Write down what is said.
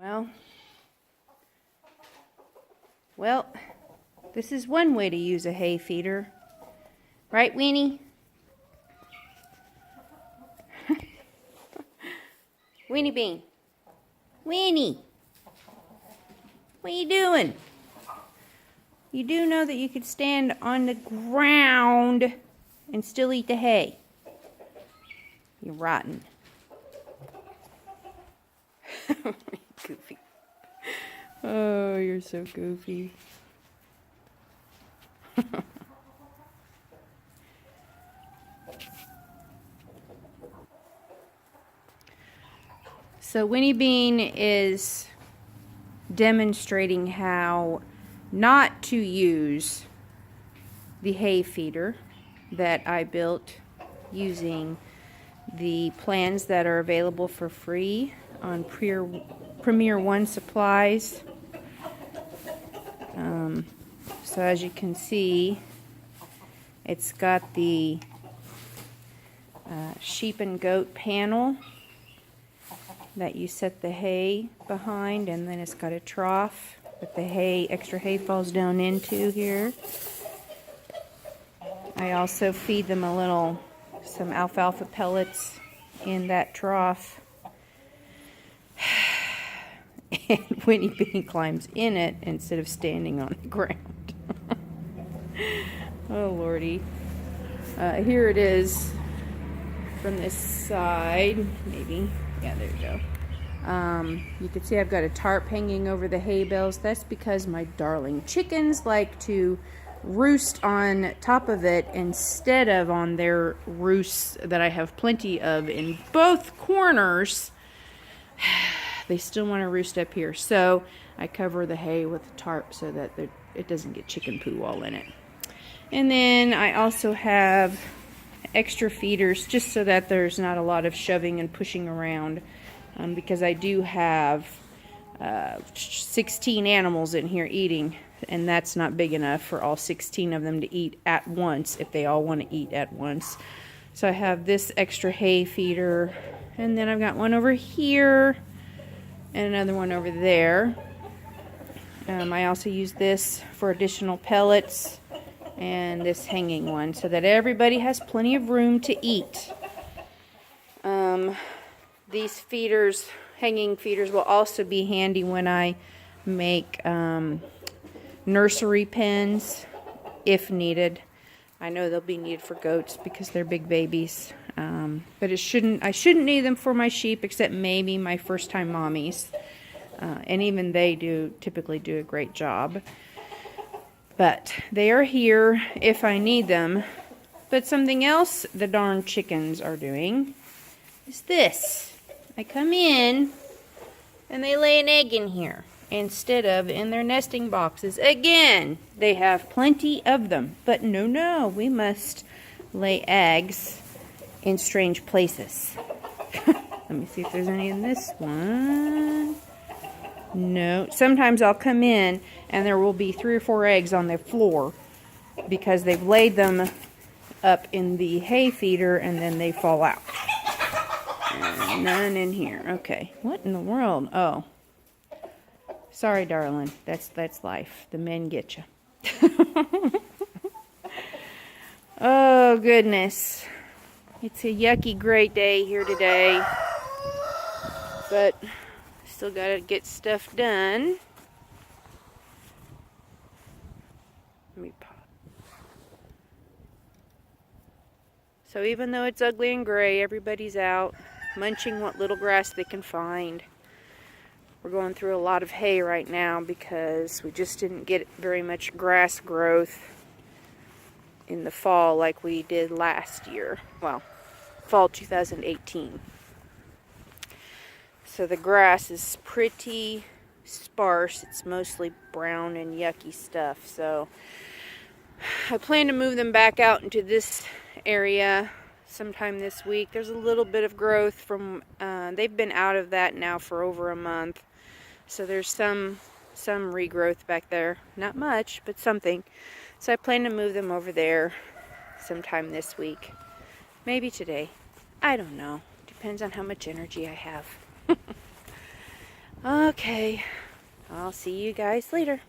Well, this is one way to use a hay feeder. Right, Weenie? Weenie Bean. Weenie! What are you doing? You do know that you could stand on the ground and still eat the hay. You're rotten. Goofy. Oh, you're so goofy. So Winnie Bean is demonstrating how not to use the hay feeder that I built using the plans that are available for free on Premier One Supplies. So as you can see, it's got the sheep and goat panel that you set the hay behind, and then it's got a trough that the extra hay falls down into here. I also feed them some alfalfa pellets in that trough. And Winnie Bean climbs in it instead of standing on the ground. Oh, Lordy. Here it is from this side, maybe. Yeah, there you go. You can see I've got a tarp hanging over the hay bales. That's because my darling chickens like to roost on top of it instead of on their roosts that I have plenty of in both corners. They still want to roost up here. So I cover the hay with a tarp so that it doesn't get chicken poo all in it. And then I also have extra feeders just so that there's not a lot of shoving and pushing around, because I do have 16 animals in here eating, and that's not big enough for all 16 of them to eat at once if they all want to eat at once. So I have this extra hay feeder, and then I've got one over here and another one over there. I also use this for additional pellets, and this hanging one, so that everybody has plenty of room to eat. These feeders, hanging feeders, will also be handy when I make nursery pens, if needed. I know they'll be needed for goats because they're big babies, but I shouldn't need them for my sheep, except maybe my first-time mommies, and even they typically do a great job. But they are here if I need them. But something else the darn chickens are doing is this. I come in and they lay an egg in here instead of in their nesting boxes. Again, they have plenty of them. But no, we must lay eggs in strange places. Let me see if there's any in this one. No. Sometimes I'll come in and there will be 3 or 4 eggs on the floor because they've laid them up in the hay feeder and then they fall out. And none in here. Okay. What in the world? Oh. Sorry, darling. That's life. The men get you. Oh, goodness. It's a yucky, great day here today. But still got to get stuff done. Let me pop. So even though it's ugly and gray, everybody's out munching what little grass they can find. We're going through a lot of hay right now because we just didn't get very much grass growth in the fall like we did last year. Well, fall 2018. So the grass is pretty sparse. It's mostly brown and yucky stuff. So I plan to move them back out into this area sometime this week. There's a little bit of growth from, they've been out of that now for over a month. So there's some regrowth back there. Not much, but something. So I plan to move them over there sometime this week. Maybe today. I don't know. Depends on how much energy I have. Okay, I'll see you guys later.